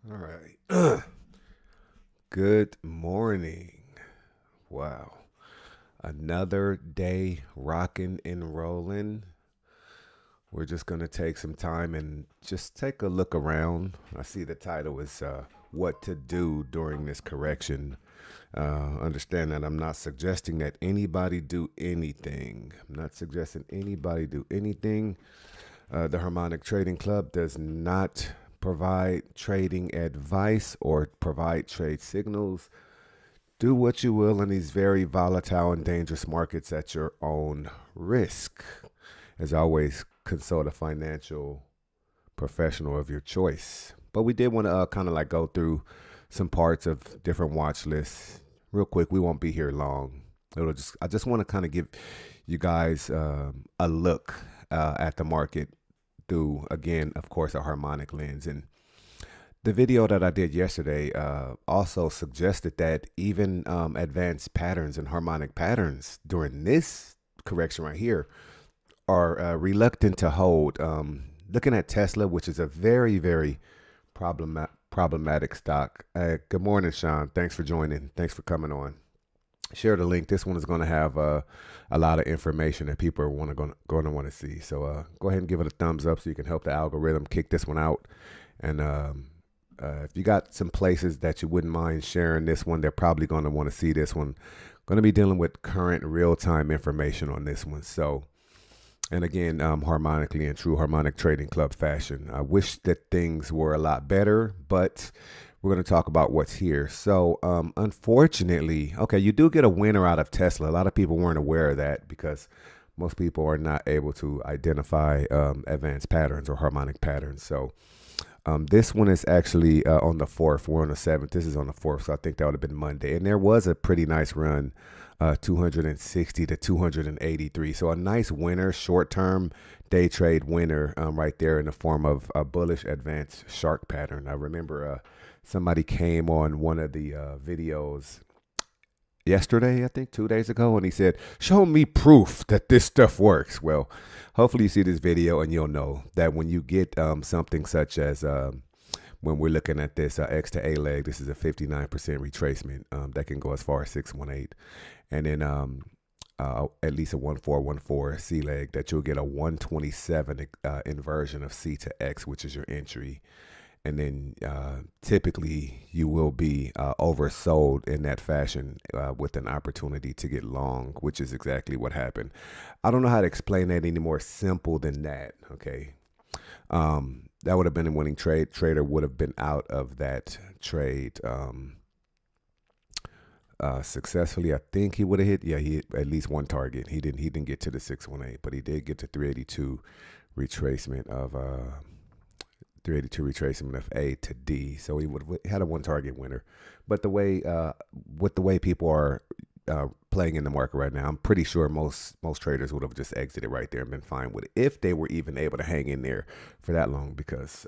All right. Good morning. Wow. Another day rocking and rolling. We're just going to take some time and just take a look around. I see the title is What to Do During This Correction. Understand that I'm not suggesting that anybody do anything. I'm not suggesting anybody do anything. The Harmonic Trading Club does not provide trading advice or provide trade signals. Do what you will in these very volatile and dangerous markets at your own risk. As always, consult a financial professional of your choice. But we did want to kind of like go through some parts of different watch lists real quick. We won't be here long. I just want to kind of give you guys a look at the market through, again, of course, a harmonic lens. And the video that I did yesterday also suggested that even advanced patterns and harmonic patterns during this correction right here are reluctant to hold. Looking at Tesla, which is a very, very problematic stock. Good morning, Sean. Thanks for joining. Thanks for coming on. Share the link. This one is going to have a lot of information that people are going to want to see. So go ahead and give it a thumbs up so you can help the algorithm kick this one out. And if you got some places that you wouldn't mind sharing this one, they're probably going to want to see this one. Going to be dealing with current real-time information on this one. So, and again, harmonically in true Harmonic Trading Club fashion. I wish that things were a lot better, but we're going to talk about what's here. So, unfortunately, okay, you do get a winner out of Tesla. A lot of people weren't aware of that because most people are not able to identify advanced patterns or harmonic patterns. So, this one is actually on the 4th. We're on the 7th. This is on the 4th, so I think that would have been Monday. And there was a pretty nice run, 260 to 283. So a nice winner, short-term day trade winner right there in the form of a bullish advanced shark pattern. I remember somebody came on one of the videos yesterday, I think 2 days ago, and he said, show me proof that this stuff works. Well, hopefully you see this video and you'll know that when you get something such as when we're looking at this X to A leg, this is a 59% retracement that can go as far as 618, and then at least a 1414 C leg that you'll get a 127 inversion of C to X, which is your entry. And then typically you will be oversold in that fashion with an opportunity to get long, which is exactly what happened. I don't know how to explain that any more simple than that. Okay. That would have been a winning trade. Trader would have been out of that trade successfully. I think he would have hit. Yeah, he hit at least one target. He didn't get to the 618, but he did get to 382 retracement of 382 retracement of A to D. So he would have had a one target winner. But with the way people are playing in the market right now, I'm pretty sure most traders would have just exited right there and been fine with it if they were even able to hang in there for that long, because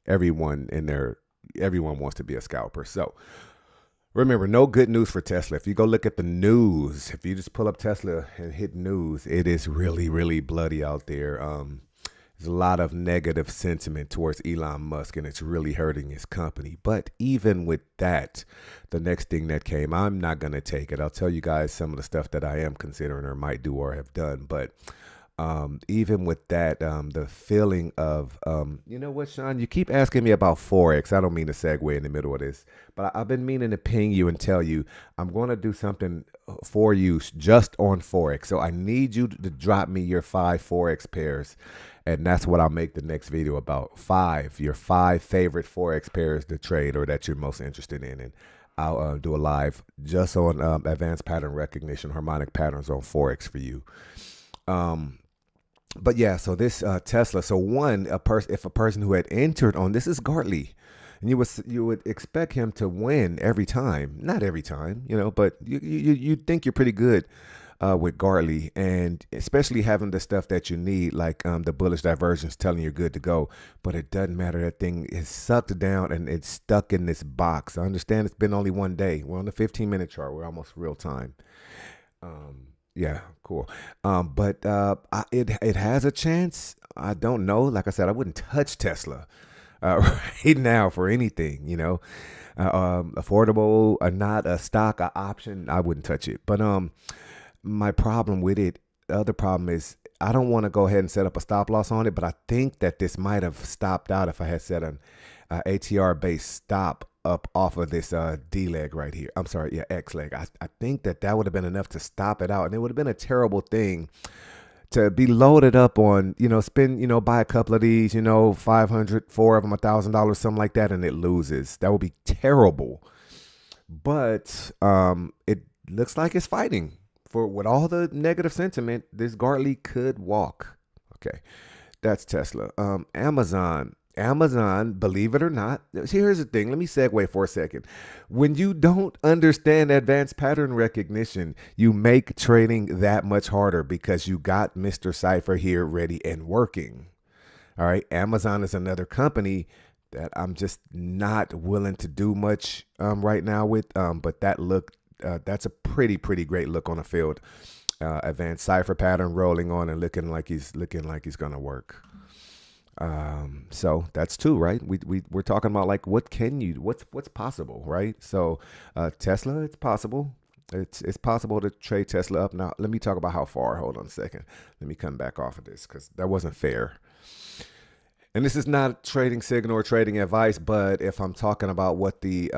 everyone wants to be a scalper. So remember, no good news for Tesla. If you go look at the news, if you just pull up Tesla and hit news, it is really, really bloody out there. There's a lot of negative sentiment towards Elon Musk, and it's really hurting his company. But even with that, the next thing that came, I'm not going to take it. I'll tell you guys some of the stuff that I am considering or might do or have done. But even with that, the feeling of, you know what, Sean, you keep asking me about Forex. I don't mean to segue in the middle of this, but I've been meaning to ping you and tell you I'm going to do something for you just on Forex. So I need you to drop me your 5 Forex pairs. And that's what I'll make the next video about. Your five favorite Forex pairs to trade or that you're most interested in. And I'll do a live just on advanced pattern recognition, harmonic patterns on Forex for you. But yeah, so this Tesla. So if a person who had entered on this is Gartley, and you would expect him to win every time. Not every time, but you think you're pretty good with Gartley, and especially having the stuff that you need, like the bullish diversions telling you're good to go. But it doesn't matter. That thing is sucked down and it's stuck in this box. I understand it's been only one day. We're on the 15-minute chart. We're almost real time. Yeah, cool. But it has a chance. I don't know. Like I said, I wouldn't touch Tesla. right now for anything, affordable or not, a stock, a option, I wouldn't touch it. But my problem with it, the other problem is I don't want to go ahead and set up a stop loss on it, but I think that this might have stopped out if I had set an ATR based stop up off of this D leg right here. I'm sorry, yeah, X leg. I think that would have been enough to stop it out, and it would have been a terrible thing to be loaded up on, spend, buy a couple of these, 500, four of them, $1,000, something like that, and it loses. That would be terrible. But it looks like it's fighting for, with all the negative sentiment. This Gartley could walk. Okay, that's Tesla. Amazon, believe it or not. Here's the thing. Let me segue for a second. When you don't understand advanced pattern recognition, you make trading that much harder because you got Mr. Cipher here ready and working. All right. Amazon is another company that I'm just not willing to do much right now with. But that's a pretty great look on the field. Advanced Cipher pattern rolling on and looking like he's going to work. So that's two, right? We're talking about like, what's possible, right? So, Tesla, it's possible. It's possible to trade Tesla up. Now, let me talk about how far. Hold on a second. Let me come back off of this because that wasn't fair. And this is not trading signal or trading advice, but if I'm talking about what the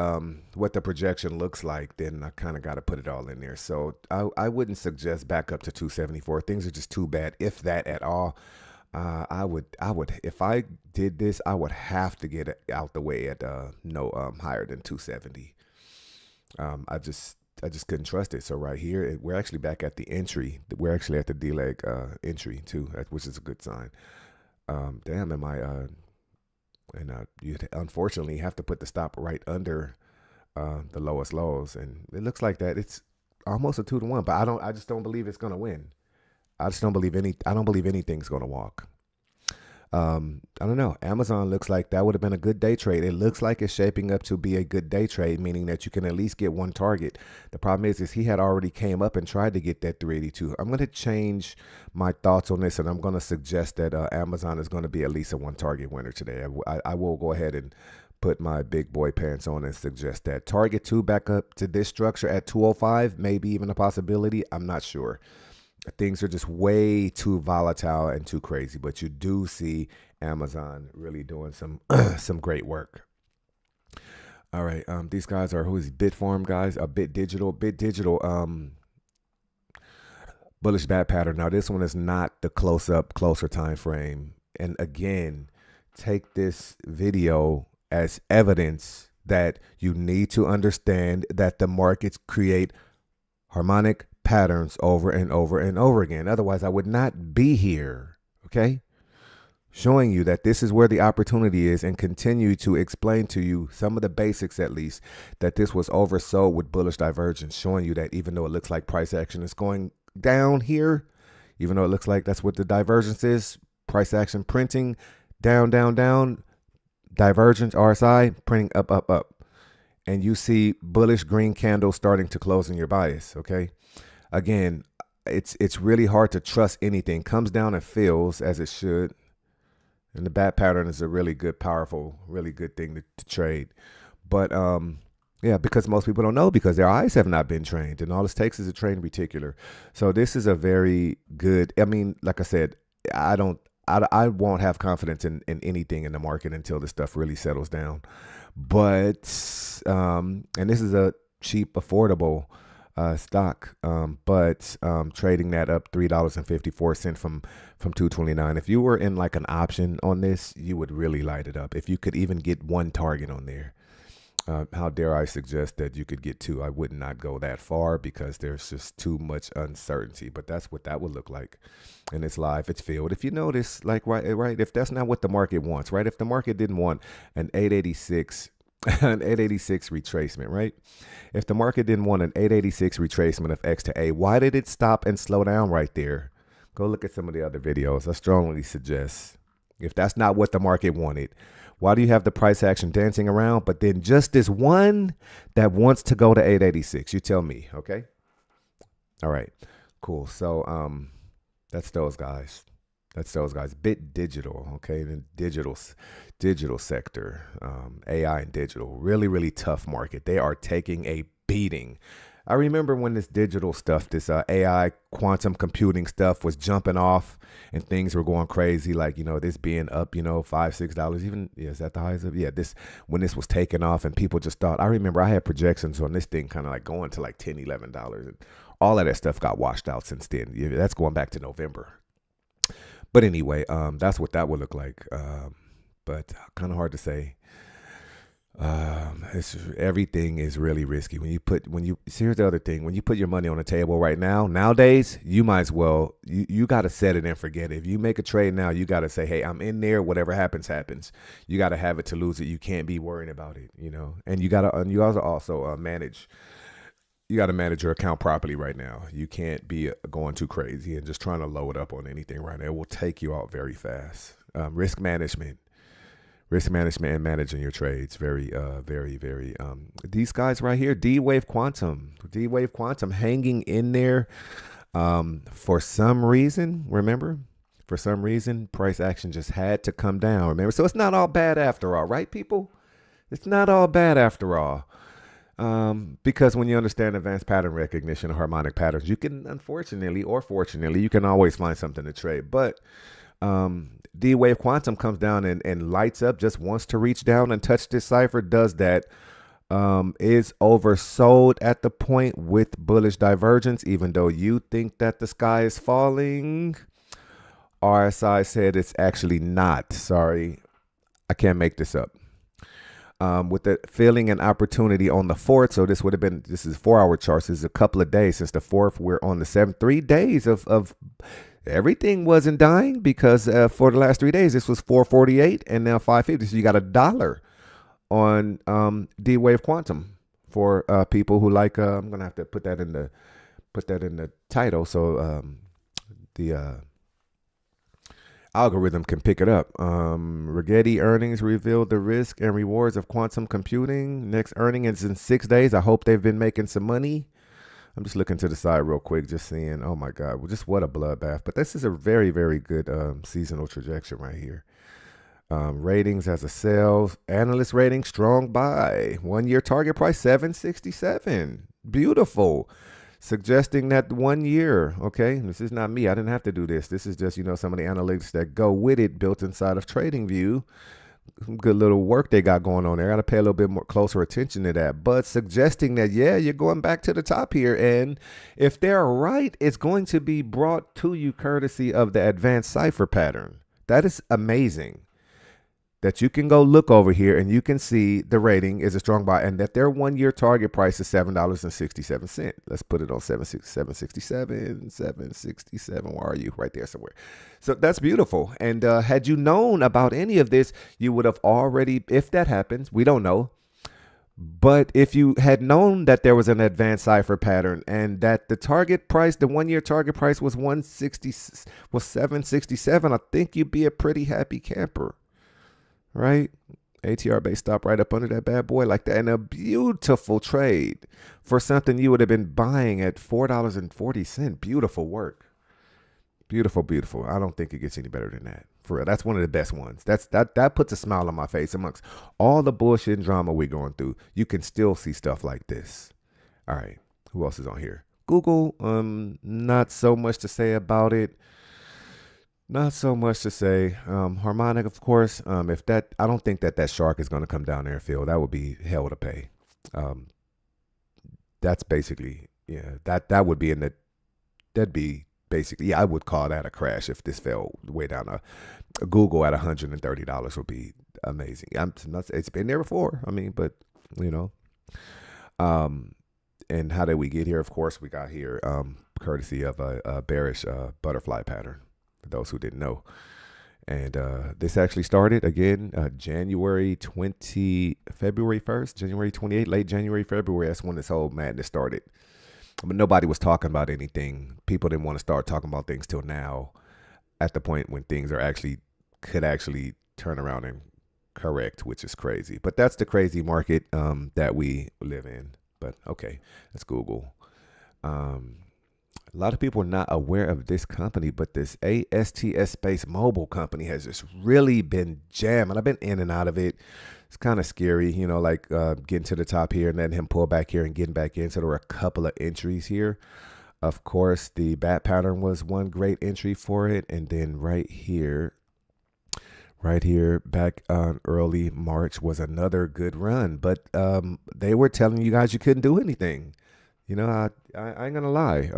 projection looks like, then I kind of got to put it all in there. So I wouldn't suggest back up to 274. Things are just too bad, if that at all. I would, if I did this, I would have to get it out the way at no higher than 270. I just couldn't trust it. So right here, we're actually back at the entry. We're actually at the D leg entry too, which is a good sign. Damn, you unfortunately have to put the stop right under the lowest lows, and it looks like that it's almost a 2-to-1. But I just don't believe it's gonna win. I don't believe anything's going to walk. I don't know. Amazon looks like that would have been a good day trade. It looks like it's shaping up to be a good day trade, meaning that you can at least get one target. The problem is he had already came up and tried to get that 382. I'm going to change my thoughts on this, and I'm going to suggest that Amazon is going to be at least a one target winner today. I will go ahead and put my big boy pants on and suggest that target 2 back up to this structure at 205, maybe even a possibility. I'm not sure. Things are just way too volatile and too crazy, but you do see Amazon really doing some some great work. All right, these guys are who's Bitform guys, Bit Digital, bullish bat pattern. Now this one is not the closer time frame, and again, take this video as evidence that you need to understand that the markets create harmonic patterns over and over and over again. Otherwise, I would not be here, okay? Showing you that this is where the opportunity is and continue to explain to you some of the basics, at least, that this was oversold with bullish divergence, showing you that even though it looks like price action is going down here, even though it looks like that's what the divergence is, price action printing down, divergence, RSI, printing up. And you see bullish green candle starting to close in your bias, okay? Again, it's really hard to trust anything. Comes down and fills as it should. And the bat pattern is a really good, powerful, really good thing to trade. But yeah, because most people don't know because their eyes have not been trained. And all this takes is a trained reticular. So this is a very good, I mean, like I said, I won't have confidence in anything in the market until this stuff really settles down. But, and this is a cheap, affordable stock, but trading that up $3.54 from 229. If you were in like an option on this, you would really light it up. If you could even get one target on there, how dare I suggest that you could get two? I would not go that far because there's just too much uncertainty. But that's what that would look like, and it's live, it's filled. If you notice, like right, if that's not what the market wants, right? If the market didn't want an 886. An 886 retracement, right? If the market didn't want an 886 retracement of X to A, why did it stop and slow down right there? Go look at some of the other videos. I strongly suggest, if that's not what the market wanted, why do you have the price action dancing around, but then just this one that wants to go to 886? You tell me, okay? All right, cool. So that's those guys. That's those guys. Bit Digital, okay, the digital sector, AI and digital, really really tough market. They are taking a beating. I remember when this digital stuff, this AI quantum computing stuff was jumping off and things were going crazy. Like this being up, $5-6, even yeah, is that the highest of yeah this when this was taking off and people just thought. I remember I had projections on this thing kind of like going to like $10-11, and all of that stuff got washed out since then. Yeah, that's going back to November. But anyway, that's what that would look like. But kind of hard to say. It's everything is really risky here's the other thing, when you put your money on the table right now, nowadays, you might as well, you got to set it and forget it. If you make a trade now, you got to say, hey, I'm in there, whatever happens. You got to have it to lose it. You can't be worrying about it, and you also manage. You got to manage your account properly right now. You can't be going too crazy and just trying to load up on anything right now. It will take you out very fast. Risk management and managing your trades, very very very these guys right here, D-Wave Quantum hanging in there. For some reason, price action just had to come down, remember, so it's not all bad after all, right, people? It's not all bad after all. Because when you understand advanced pattern recognition or harmonic patterns, you can, unfortunately or fortunately, you can always find something to trade. But D-Wave Quantum comes down and lights up, just wants to reach down and touch this cipher, does that, is oversold at the point with bullish divergence, even though you think that the sky is falling. RSI said it's actually not. Sorry, I can't make this up. With the feeling and opportunity on the 4th. So this is 4-hour charts. This is a couple of days since the 4th. We're on the 7th. 3 days of everything wasn't dying, because for the last 3 days, this was 448 and now 550. So you got $1 on D-Wave Quantum for people who like, I'm going to have to put that in the title. So the algorithm can pick it up. Rigetti earnings revealed the risk and rewards of quantum computing. Next earning is in 6 days. I hope they've been making some money. I'm just looking to the side real quick, just seeing, oh my God, well, just what a bloodbath. But this is a very, very good seasonal trajectory right here. Ratings as a sell. Analyst rating, strong buy. 1 year target price, 767. Beautiful. Suggesting that 1 year, okay, this is not me. I didn't have to do this. This is just, some of the analytics that go with it, built inside of TradingView. Some good little work they got going on there. I got to pay a little bit more closer attention to that. But suggesting that, yeah, you're going back to the top here. And if they're right, it's going to be brought to you courtesy of the advanced cipher pattern. That is amazing. That you can go look over here and you can see the rating is a strong buy, and that their 1 year target price is $7.67. Let's put it on 767. Where are you? Right there somewhere. So that's beautiful. And had you known about any of this, you would have already, if that happens, we don't know. But if you had known that there was an advanced cipher pattern and that the target price, the 1 year target price was 767, I think you'd be a pretty happy camper. Right? ATR base stop right up under that bad boy like that. And a beautiful trade for something you would have been buying at $4.40. Beautiful work. Beautiful, beautiful. I don't think it gets any better than that. For real. That's one of the best ones. That puts a smile on my face. Amongst all the bullshit and drama we're going through, you can still see stuff like this. All right. Who else is on here? Google. Not so much to say about it. Not so much to say. Harmonic, of course. I don't think that shark is going to come down there and fill. That would be hell to pay. That's basically, yeah. That would be that'd be basically, yeah. I would call that a crash if this fell way down. Google at $130 would be amazing. It's been there before. I mean, but and how did we get here? Of course, we got here courtesy of a bearish butterfly pattern. For those who didn't know. And this actually started again February 1st, January 28th, late January, February. That's when this whole madness started. But nobody was talking about anything. People didn't want to start talking about things till now, at the point when things could actually turn around and correct, which is crazy. But that's the crazy market that we live in. But okay, let's Google. A lot of people are not aware of this company, but this ASTS Space Mobile company has just really been jamming. I've been in and out of it. It's kind of scary, like getting to the top here and letting him pull back here and getting back in. So there were a couple of entries here. Of course, the bat pattern was one great entry for it. And then right here back on early March was another good run. But they were telling you guys you couldn't do anything. I ain't gonna lie.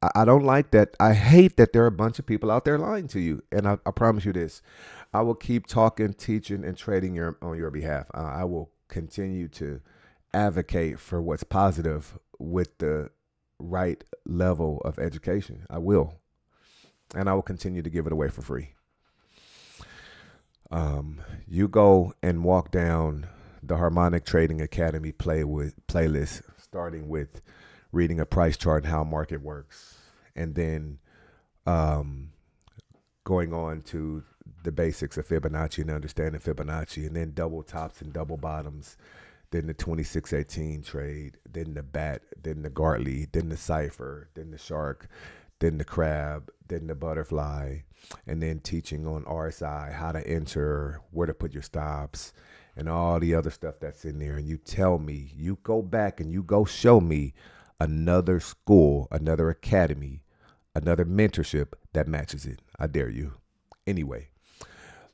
I don't like that. I hate that there are a bunch of people out there lying to you. And I promise you this: I will keep talking, teaching, and trading on your behalf. I will continue to advocate for what's positive with the right level of education. I will, and I will continue to give it away for free. You go and walk down the Harmonic Trading Academy playlist, starting with reading a price chart and how market works, and then going on to the basics of Fibonacci and understanding Fibonacci, and then double tops and double bottoms, then the 2618 trade, then the bat, then the Gartley, then the cipher, then the shark, then the crab, then the butterfly, and then teaching on RSI, how to enter, where to put your stops, and all the other stuff that's in there. And you tell me, you go back and you go show me another school, another academy, another mentorship that matches it. I dare you. Anyway,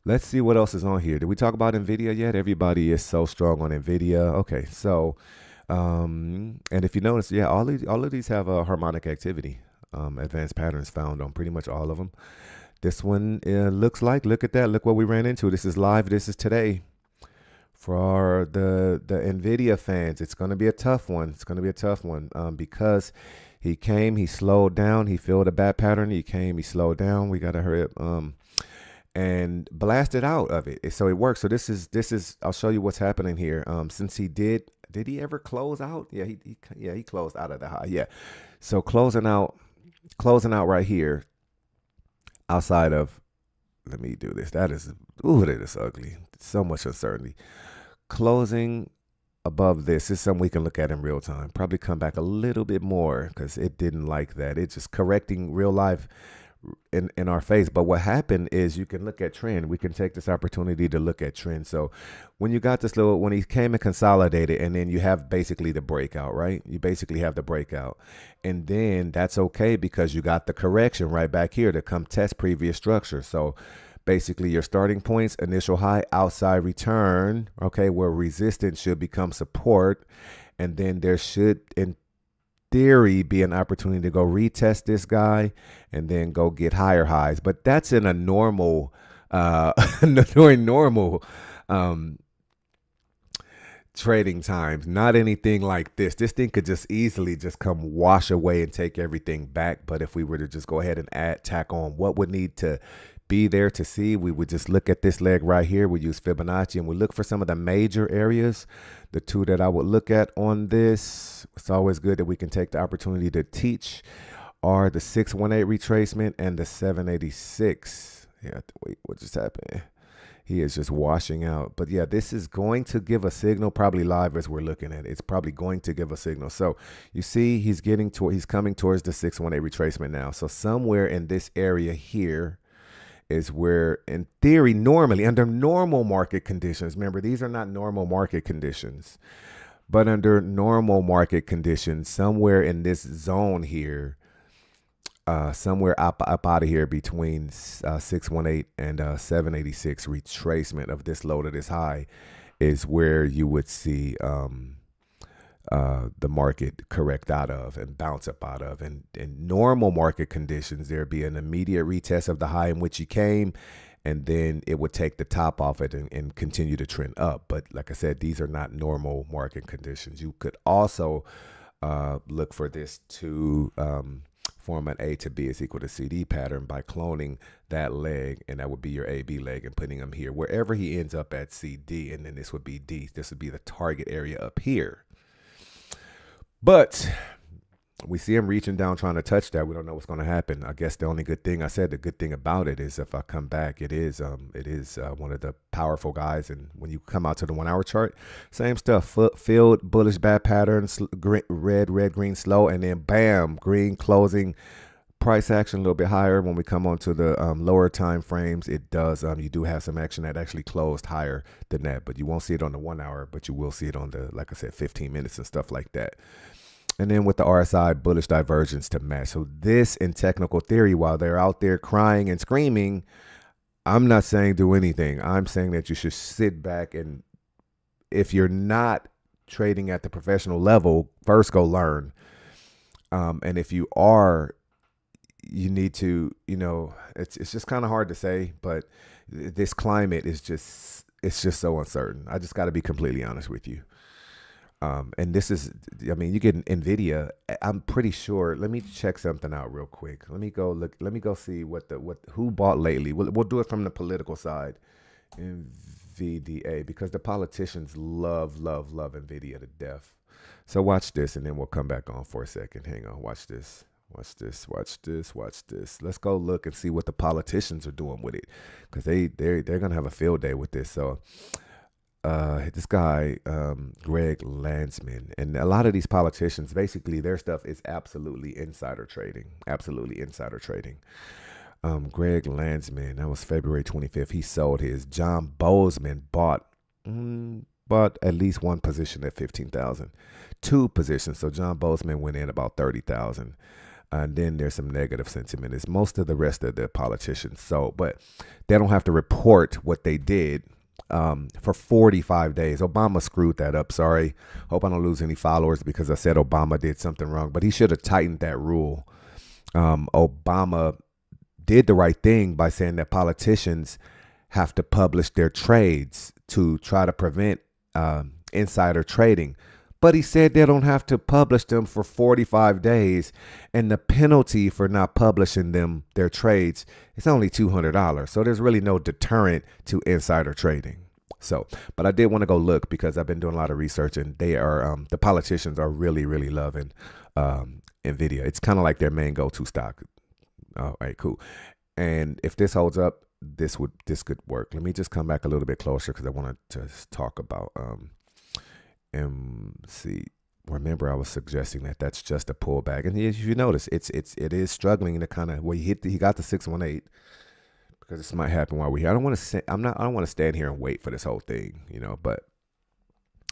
let's see what else is on here. Did we talk about NVIDIA yet? Everybody is so strong on NVIDIA. Okay, so, and if you notice, yeah, all of these have a harmonic activity. Advanced patterns found on pretty much all of them. This one looks like, look at that. Look what we ran into. This is live. This is today. For the NVIDIA fans, it's going to be a tough one. It's going to be a tough one because he came, he slowed down, he filled a bat pattern. He came, he slowed down. We got to hurry up and blasted out of it. So it works. So this is. I'll show you what's happening here. Since he did he ever close out? Yeah, he closed out of the high. Yeah. So closing out right here outside of, let me do this. That is ugly. So much uncertainty. Closing above this is something we can look at in real time. Probably come back a little bit more because it didn't like that. It's just correcting real life in our face. But what happened is you can look at trend. We can take this opportunity to look at trend. So when you got this when he came and consolidated, and then you have basically the breakout, right? You basically have the breakout, and then that's okay because you got the correction right back here to come test previous structure. So basically your starting points, initial high, outside return, okay, where resistance should become support, and then there should, in theory, be an opportunity to go retest this guy and then go get higher highs. But that's in a normal during normal trading times, not anything like this. This thing could just easily just come wash away and take everything back. But if we were to just go ahead and tack on what would need to be there to see, we would just look at this leg right here. We use Fibonacci and we look for some of the major areas. The two that I would look at on this, it's always good that we can take the opportunity to teach, are the 618 retracement and the 786. Yeah, wait, what just happened? He is just washing out. But yeah, this is going to give a signal, probably live as we're looking at it. It's probably going to give a signal. So you see he's coming towards the 618 retracement now. So somewhere in this area here is where, in theory, normally under normal market conditions, remember, these are not normal market conditions, but under normal market conditions, somewhere in this zone here, somewhere up out of here between 618 and 786 retracement of this low to this high is where you would see the market correct out of and bounce up out of. And in normal market conditions, there'd be an immediate retest of the high in which he came, and then it would take the top off it and continue to trend up. But like I said, these are not normal market conditions. You could also look for this to form an A to B is equal to CD pattern by cloning that leg, and that would be your AB leg, and putting him here wherever he ends up at CD, and then this would be D. This would be the target area up here. But We see him reaching down trying to touch that. We don't know what's going to happen. I guess the only good thing, I said the good thing about it is if I come back, it is one of the powerful guys. And when you come out to the 1 hour chart, same stuff. Filled bullish bad patterns, red, green, slow, and then bam, green closing. Price action a little bit higher. When we come onto the lower time frames, it does you do have some action that actually closed higher than that, but you won't see it on the 1 hour, but you will see it on the, like I said, 15 minutes and stuff like that. And then with the RSI, bullish divergence to match. So this, in technical theory, while they're out there crying and screaming, I'm not saying do anything. I'm saying that you should sit back, and if you're not trading at the professional level, first go learn. And if you are, you need to, it's just kind of hard to say, but this climate is just, it's just so uncertain. I just got to be completely honest with you. And this is, I mean, you get NVIDIA. I'm pretty sure. Let me check something out real quick. Let me go look. Let me go see who bought lately. We'll do it from the political side. NVDA, because the politicians love NVIDIA to death. So watch this, and then we'll come back on for a second. Hang on. Watch this. Watch this. Let's go look and see what the politicians are doing with it, because they're gonna have a field day with this. So. This guy, Greg Landsman, and a lot of these politicians, basically their stuff is absolutely insider trading. Greg Landsman, that was February 25th. He sold his. John Bozeman bought at least one position at 15,000, two positions. So John Bozeman went in about 30,000. And then there's some negative sentiment. It's most of the rest of the politicians. So, but they don't have to report what they did. For 45 days. Obama screwed that up. Sorry. Hope I don't lose any followers because I said Obama did something wrong, but he should have tightened that rule. Obama did the right thing by saying that politicians have to publish their trades to try to prevent insider trading. But he said they don't have to publish them for 45 days. And the penalty for not publishing their trades, is only $200. So there's really no deterrent to insider trading. So, but I did want to go look because I've been doing a lot of research, and they are, the politicians are really, really loving NVIDIA. It's kind of like their main go-to stock. All right, cool. And if this holds up, this could work. Let me just come back a little bit closer because I want to talk about MC. Remember, I was suggesting that that's just a pullback, and as you notice, it is struggling to kind of, well, he got the 618, because this might happen while we're here. I don't want to stand here and wait for this whole thing, but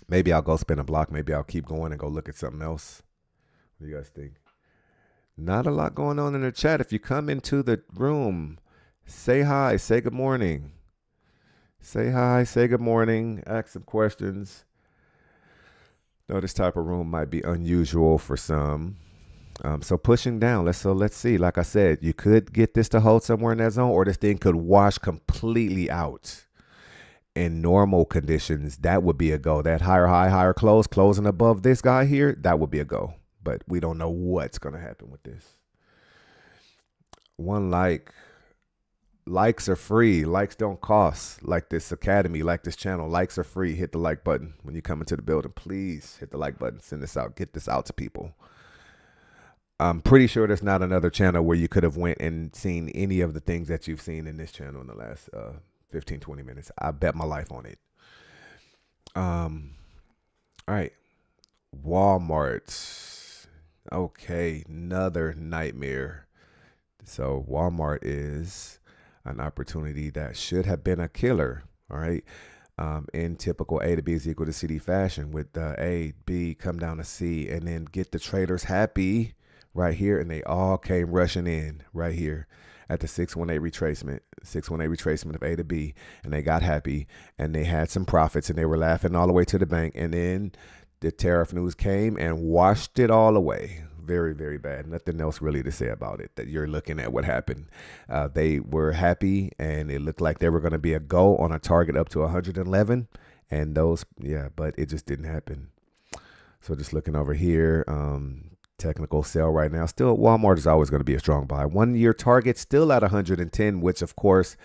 maybe I'll go spin a block. Maybe I'll keep going and go look at something else. What do you guys think? Not a lot going on in the chat. If you come into the room, say hi, say good morning. Say hi, say good morning, ask some questions. No, this type of room might be unusual for some. So pushing down. Let's see. Like I said, you could get this to hold somewhere in that zone, or this thing could wash completely out. In normal conditions, that would be a go. That higher high, higher close, closing above this guy here, that would be a go. But we don't know what's going to happen with this. One like. Likes are free. Likes don't cost. Like this academy, like this channel. Likes are free. Hit the like button when you come into the building. Please hit the like button. Send this out. Get this out to people. I'm pretty sure there's not another channel where you could have went and seen any of the things that you've seen in this channel in the last 15, 20 minutes. I bet my life on it. All right. Walmart. Okay. Another nightmare. So Walmart is an opportunity that should have been a killer. All right. In typical A to B is equal to CD fashion, with A, B come down to C, and then get the traders happy right here. And they all came rushing in right here at the 618 retracement of A to B. And they got happy, and they had some profits, and they were laughing all the way to the bank. And then the tariff news came and washed it all away. Very, very bad. Nothing else really to say about it. That you're looking at what happened. They were happy, and it looked like they were going to be a go on a target up to 111. And those, but it just didn't happen. So just looking over here, technical sell right now. Still, Walmart is always going to be a strong buy. 1 year target still at 110, which of course,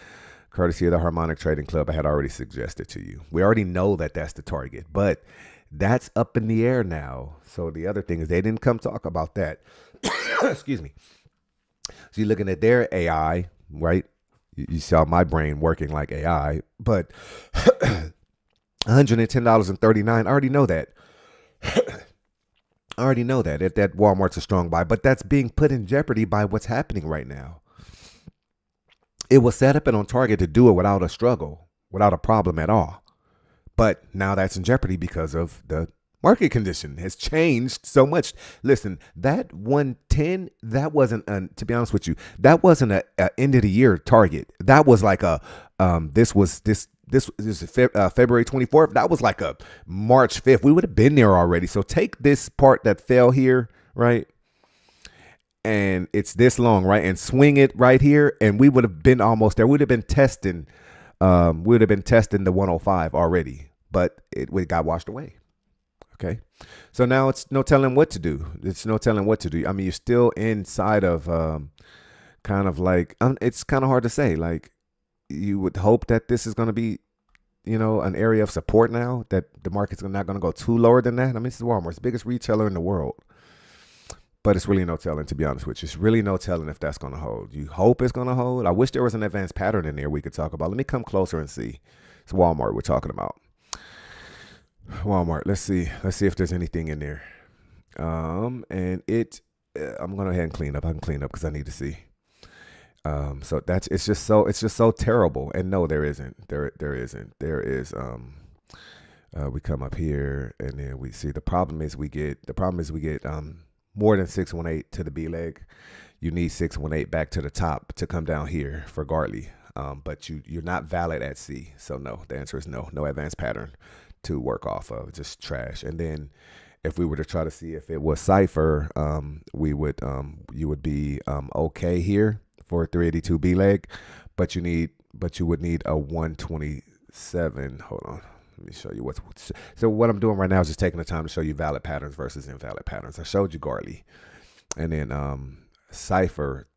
courtesy of the Harmonic Trading Club, I had already suggested to you. We already know that that's the target, but That's up in the air now. So the other thing is they didn't come talk about that. Excuse me. So you're looking at their AI, right? You saw my brain working like AI, but $110.39. I already know that. I already know that Walmart's a strong buy, but that's being put in jeopardy by what's happening right now. It was set up and on target to do it without a struggle, without a problem at all. But now that's in jeopardy because of the market condition has changed so much. Listen, that 110, that wasn't, to be honest with you, that wasn't a end of the year target. That was like a, this was February 24th. That was like a March 5th. We would have been there already. So take this part that fell here, right? And it's this long, right? And swing it right here. And we would have been almost there. We'd have been testing the 105 already, but it got washed away. Okay. So now it's no telling what to do. It's no telling what to do. I mean, you're still inside of kind of like, it's kind of hard to say. Like, you would hope that this is going to be, an area of support now, that the market's not going to go too lower than that. I mean, this is Walmart. It's the biggest retailer in the world. But it's really no telling, to be honest with you. It's really no telling if that's going to hold. You hope it's going to hold. I wish there was an advanced pattern in there we could talk about. Let me come closer and see. It's Walmart we're talking about. Walmart. Let's see if there's anything in there. And it, I'm going to go ahead and clean up. I can clean up because I need to see. So it's just so terrible. And no, there isn't. There isn't. There is. We come up here and then we see the problem is we get more than 618 to the B leg. You need 618 back to the top to come down here for Gartley. But you're not valid at C. So no, the answer is no advanced pattern to work off of, just trash. And then if we were to try to see if it was cipher, you would be okay here for 382 B leg, but you would need a 127. Hold on. Let me show you so what I'm doing right now is just taking the time to show you valid patterns versus invalid patterns. I showed you Gartley, and then cipher,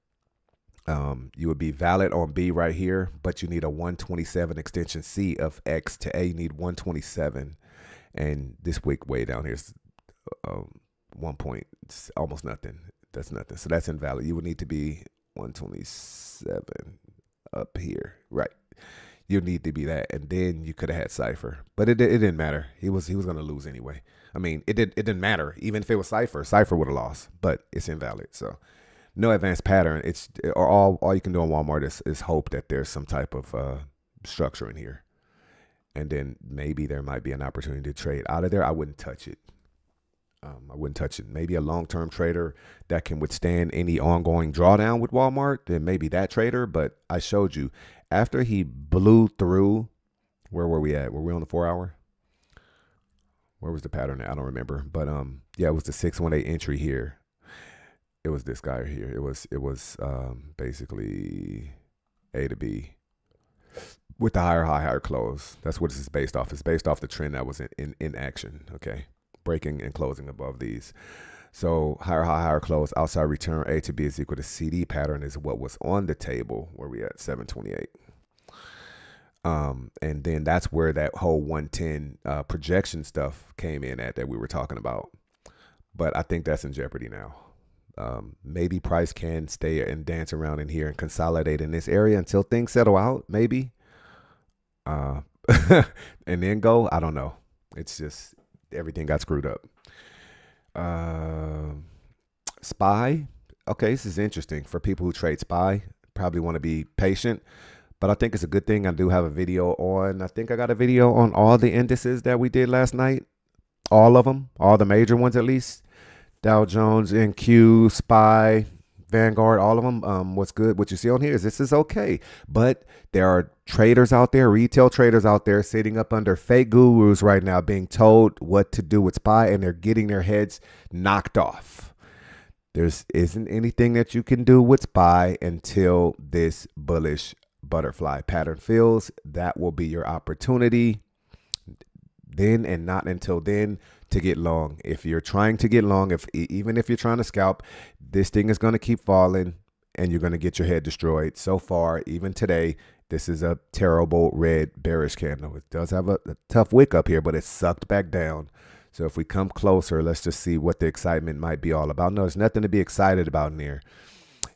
you would be valid on B right here, but you need a 127 extension C of X to A. You need 127, and this wick way down here is 1 point, almost nothing. That's nothing. So that's invalid. You would need to be 127 up here, right? You need to be that, and then you could have had cipher, but it didn't matter. He was going to lose anyway. I mean, it didn't matter. Even if it was cipher would have lost, but it's invalid. So no advanced pattern. It's all you can do on Walmart is hope that there's some type of structure in here, and then maybe there might be an opportunity to trade out of there. I wouldn't touch it. Maybe a long-term trader that can withstand any ongoing drawdown with Walmart, then maybe that trader. But I showed you after he blew through, where were we at? Were we on the 4-hour? Where was the pattern at? I don't remember. But yeah, it was the 618 entry here. It was this guy here. It was basically A to B with the higher close. That's what this is based off. It's based off the trend that was in action. Okay. Breaking and closing above these. So higher close, outside return, A to B is equal to CD pattern is what was on the table where we at 728. And then that's where that whole 110 projection stuff came in at that we were talking about. But I think that's in jeopardy now. Maybe price can stay and dance around in here and consolidate in this area until things settle out, maybe. And then go, I don't know. It's just everything got screwed up. SPY. Okay, this is interesting for people who trade SPY. Probably want to be patient, but I think it's a good thing. I do have a video on. I think I got a video on all the indices that we did last night. All of them, all the major ones at least. Dow Jones, NQ, SPY, Vanguard, all of them. What's good? What you see on here is this is okay, but there are traders out there, retail traders out there sitting up under fake gurus right now being told what to do with SPY, and they're getting their heads knocked off. There isn't anything that you can do with SPY until this bullish butterfly pattern fills. That will be your opportunity then, and not until then, to get long. If you're trying to get long, even if you're trying to scalp, this thing is going to keep falling and you're going to get your head destroyed. So far, even today, this is a terrible red bearish candle. It does have a tough wick up here, but it's sucked back down. So if we come closer, let's just see what the excitement might be all about. No, there's nothing to be excited about in here.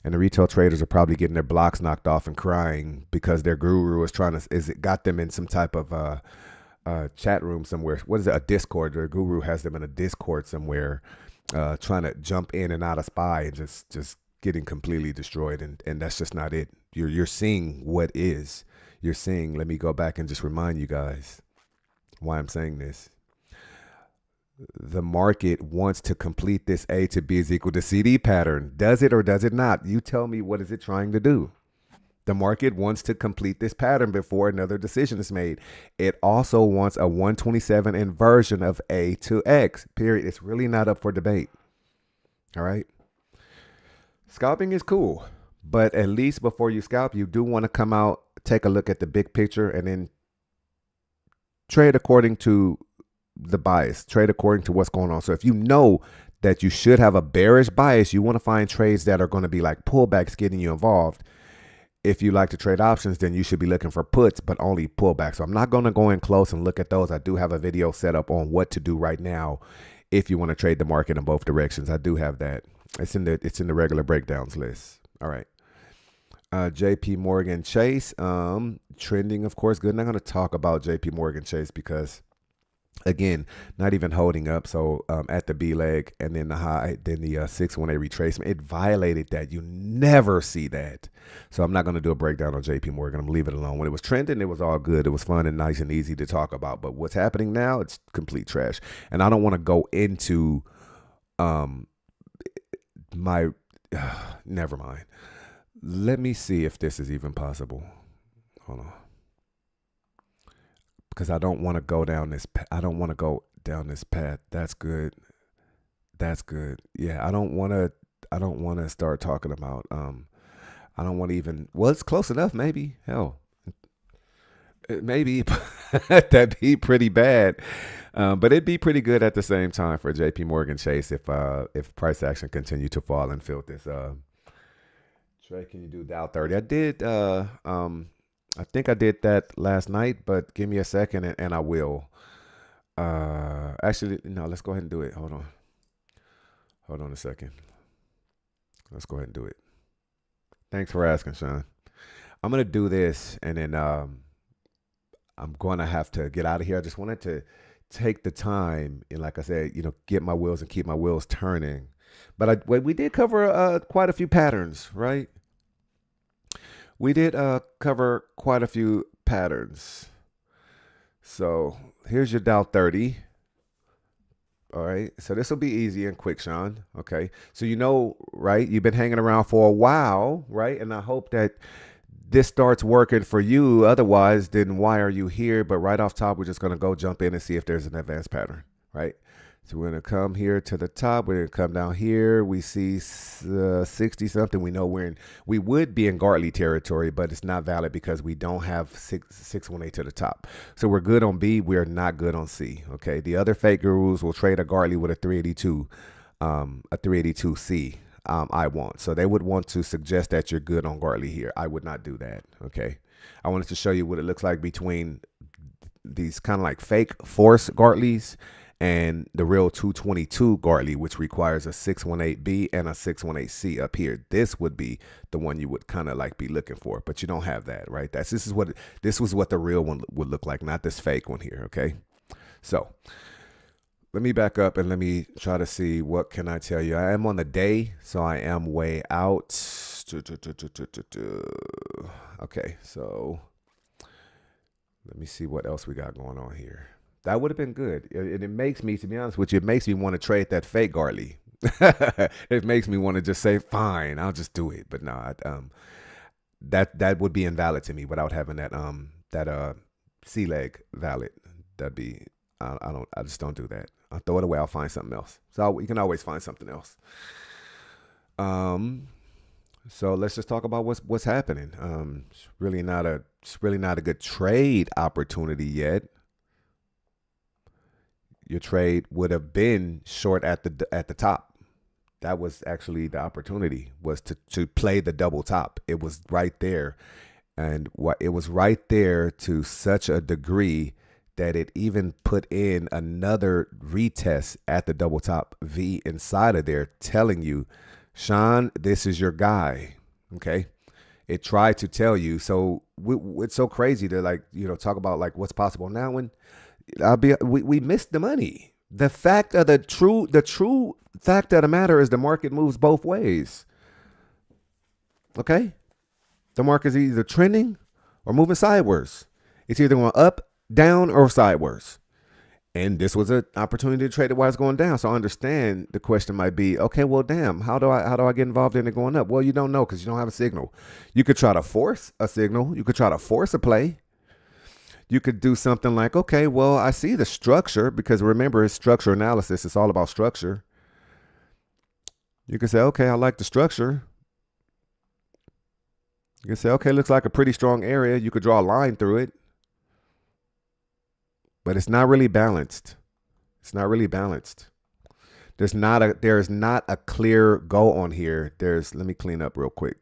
And the retail traders are probably getting their blocks knocked off and crying because their guru got them in some type of chat room somewhere. What is it? A Discord. Their guru has them in a Discord somewhere, trying to jump in and out of SPY and just getting completely destroyed. And that's just not it. You're seeing what is. You're seeing. Let me go back and just remind you guys why I'm saying this. The market wants to complete this A to B is equal to CD pattern. Does it or does it not? You tell me, what is it trying to do? The market wants to complete this pattern before another decision is made. It also wants a 127 inversion of A to X, period. It's really not up for debate. All right. Scalping is cool, but at least before you scalp, you do want to come out, take a look at the big picture, and then trade according to the bias, trade according to what's going on. So if you know that you should have a bearish bias, you want to find trades that are going to be like pullbacks getting you involved. If you like to trade options, then you should be looking for puts, but only pullbacks. So I'm not going to go in close and look at those. I do have a video set up on what to do right now if you want to trade the market in both directions. I do have that. It's in the regular breakdowns list. All right. JP Morgan Chase, trending, of course, good. I'm not going to talk about JP Morgan Chase because, again, not even holding up. So at the B leg and then the high, then the 618 retracement, it violated that. You never see that. So I'm not going to do a breakdown on JP Morgan. I'm going to leave it alone. When it was trending, it was all good. It was fun and nice and easy to talk about. But what's happening now, it's complete trash. And I don't want to go into never mind. Let me see if this is even possible. Hold on. Because I don't want to go down this. I don't want to go down this path. That's good. That's good. Yeah, I don't want to. I don't want to start talking about. I don't want to even. Well, it's close enough. Maybe. Hell, maybe that'd be pretty bad. But it'd be pretty good at the same time for JP Morgan Chase if price action continue to fall and fill this. Trey, can you do Dow 30? I did. I think I did that last night, but give me a second and I will. Actually, no, let's go ahead and do it. Hold on a second. Let's go ahead and do it. Thanks for asking, Sean. I'm going to do this and then I'm going to have to get out of here. I just wanted to take the time and, like I said, get my wheels and keep my wheels turning. But we did cover quite a few patterns, right? We did cover quite a few patterns. So here's your Dow 30. All right. So this will be easy and quick, Sean. Okay. So right? You've been hanging around for a while, right? And I hope that this starts working for you. Otherwise, then why are you here? But right off top, we're just going to go jump in and see if there's an advanced pattern, right? So we're going to come here to the top. We're going to come down here. We see 60 something. We know we would be in Gartley territory, but it's not valid because we don't have 618 to the top. So we're good on B. We're not good on C. Okay. The other fake gurus will trade a Gartley with a 382C. I want. So they would want to suggest that you're good on Gartley here. I would not do that. Okay. I wanted to show you what it looks like between these kind of like fake force Gartleys and the real 222 Gartley, which requires a 618B and a 618C up here. This would be the one you would kind of like be looking for, but you don't have that, right? This was what the real one would look like, not this fake one here, okay? So let me back up and let me try to see what can I tell you. I am on the day, so I am way out. Okay, so let me see what else we got going on here. That would have been good. It makes me, to be honest with you, it makes me want to trade that fake Gartley. It makes me want to just say, fine, I'll just do it. But no, that would be invalid to me without having that C leg valid. That'd be I just don't do that. I'll throw it away. I'll find something else. So you can always find something else. So let's just talk about what's happening. It's really not a good trade opportunity yet. Your trade would have been short at the top. That was actually the opportunity, was to play the double top. It was right there, and it was right there to such a degree that it even put in another retest at the double top V inside of there, telling you, Sean, this is your guy. Okay. It tried to tell you. So it's so crazy to talk about like what's possible now when we missed the money. The true fact of the matter is the market moves both ways. Okay. The market is either trending or moving sideways. It's either going up, down, or sideways. And this was an opportunity to trade it while it's going down. So I understand the question might be, okay, well, damn, how do I get involved in it going up? Well, you don't know because you don't have a signal. You could try to force a signal. You could try to force a play. You could do something like, okay, well, I see the structure, because remember, it's structure analysis. It's all about structure. You could say, okay, I like the structure. You can say, okay, looks like a pretty strong area. You could draw a line through it. But it's not really balanced. It's not really balanced. There is not a clear go on here. Let me clean up real quick.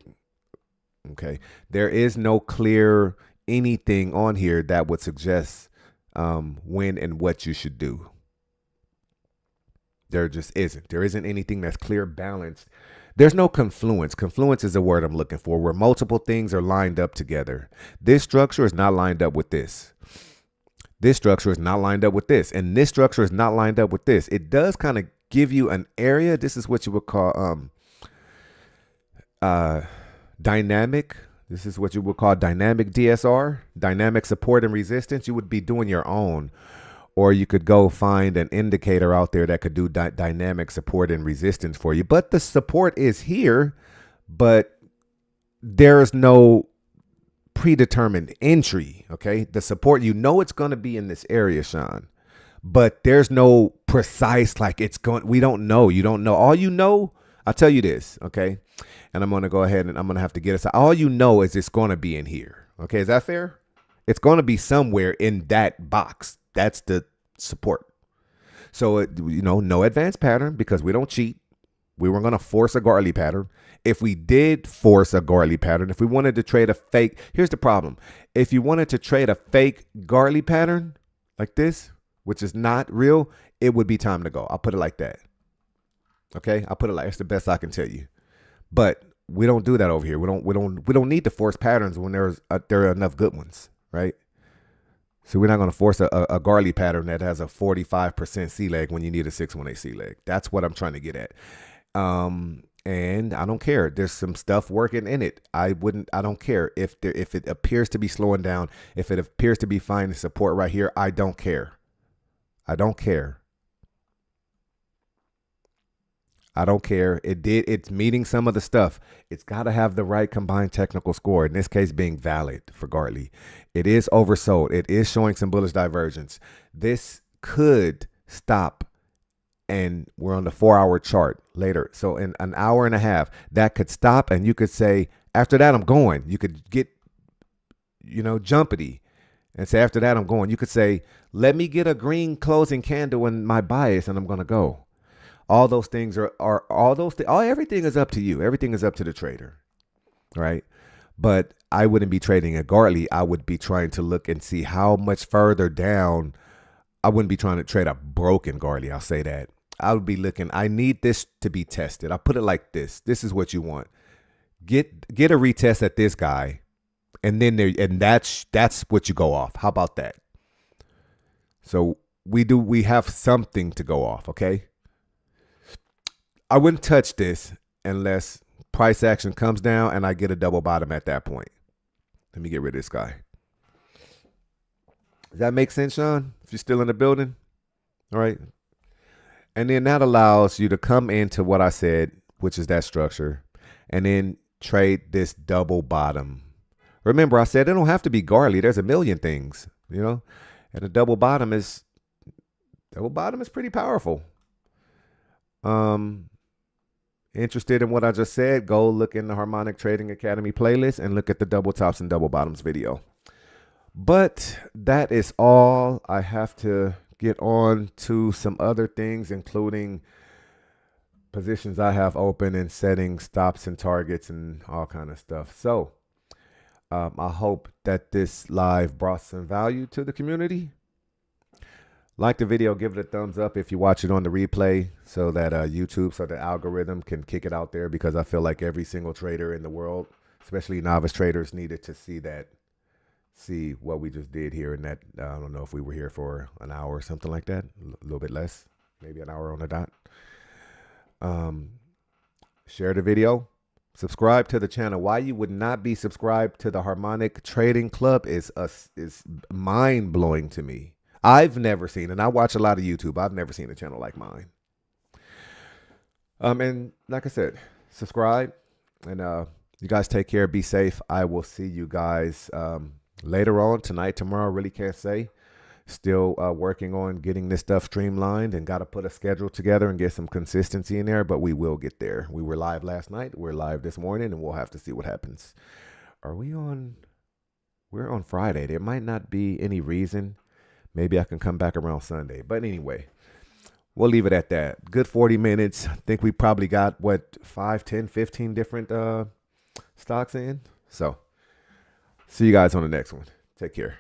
Okay. There is no clear anything on here that would suggest when and what you should do. There just isn't. There isn't anything that's clear, balanced. There's no confluence. Confluence is the word I'm looking for, where multiple things are lined up together. This structure is not lined up with this. This structure is not lined up with this. And this structure is not lined up with this. It does kind of give you an area. This is what you would call dynamic. This is what you would call dynamic DSR, dynamic support and resistance. You would be doing your own. Or you could go find an indicator out there that could do dynamic support and resistance for you. But the support is here, but there's no predetermined entry. Okay. The support, it's going to be in this area, Sean, but there's no precise, we don't know. You don't know. All you know, I'll tell you this. Okay. And I'm going to go ahead and I'm going to have to get us. All you know is it's going to be in here. Okay. Is that fair? It's going to be somewhere in that box. That's the support. So, no advanced pattern, because we don't cheat. We weren't going to force a Gartley pattern. If we did force a Gartley pattern, if we wanted to trade a fake, here's the problem. If you wanted to trade a fake Gartley pattern like this, which is not real, it would be time to go. I'll put it like that. Okay. I'll put it like, it's the best I can tell you, but we don't do that over here. We don't need to force patterns when there are enough good ones. Right. So we're not going to force a Gartley pattern that has a 45% C leg when you need a 618 C leg. That's what I'm trying to get at. And I don't care. There's some stuff working in it. I don't care if it appears to be slowing down, if it appears to be finding support right here. I don't care. I don't care. I don't care. It's meeting some of the stuff. It's got to have the right combined technical score, in this case being valid for Gartley. It is oversold. It is showing some bullish divergence. This could stop, and we're on the 4-hour chart later. So in an hour and a half, that could stop, and you could say, after that, I'm going. You could get, jumpity and say, after that, I'm going. You could say, let me get a green closing candle in my bias, and I'm going to go. All those things everything is up to you. Everything is up to the trader, right? But I wouldn't be trading a Gartley. I would be trying to look and see how much further down. I wouldn't be trying to trade a broken Gartley. I'll say that. I would be looking. I need this to be tested. I'll put it like this. This is what you want. Get a retest at this guy, and then that's what you go off. How about that? So we have something to go off. Okay. I wouldn't touch this unless price action comes down and I get a double bottom at that point. Let me get rid of this guy. Does that make sense, Sean? If you're still in the building? All right. And then that allows you to come into what I said, which is that structure, and then trade this double bottom. Remember, I said it don't have to be Gartley. There's a million things, and a double bottom is pretty powerful. Interested in what I just said, go look in the Harmonic Trading Academy playlist and look at the double tops and double bottoms video. But that is all. I have to get on to some other things, including positions I have open and setting stops and targets and all kind of stuff. So I hope that this live brought some value to the community. Like the video, give it a thumbs up if you watch it on the replay so that YouTube, so the algorithm can kick it out there, because I feel like every single trader in the world, especially novice traders, needed to see what we just did here. And that, I don't know if we were here for an hour or something like that, a little bit less, maybe an hour on the dot. Share the video. Subscribe to the channel. Why you would not be subscribed to the Harmonic Trading Club is mind blowing to me. I've never seen, and I watch a lot of YouTube, I've never seen a channel like mine. And like I said, subscribe, and you guys take care, be safe. I will see you guys later on tonight, tomorrow. Really can't say. Still working on getting this stuff streamlined, and got to put a schedule together and get some consistency in there, but we will get there. We were live last night. We're live this morning, and we'll have to see what happens. Are we on? We're on Friday. There might not be any reason. Maybe I can come back around Sunday. But anyway, we'll leave it at that. Good 40 minutes. I think we probably got, 5, 10, 15 different stocks in. So see you guys on the next one. Take care.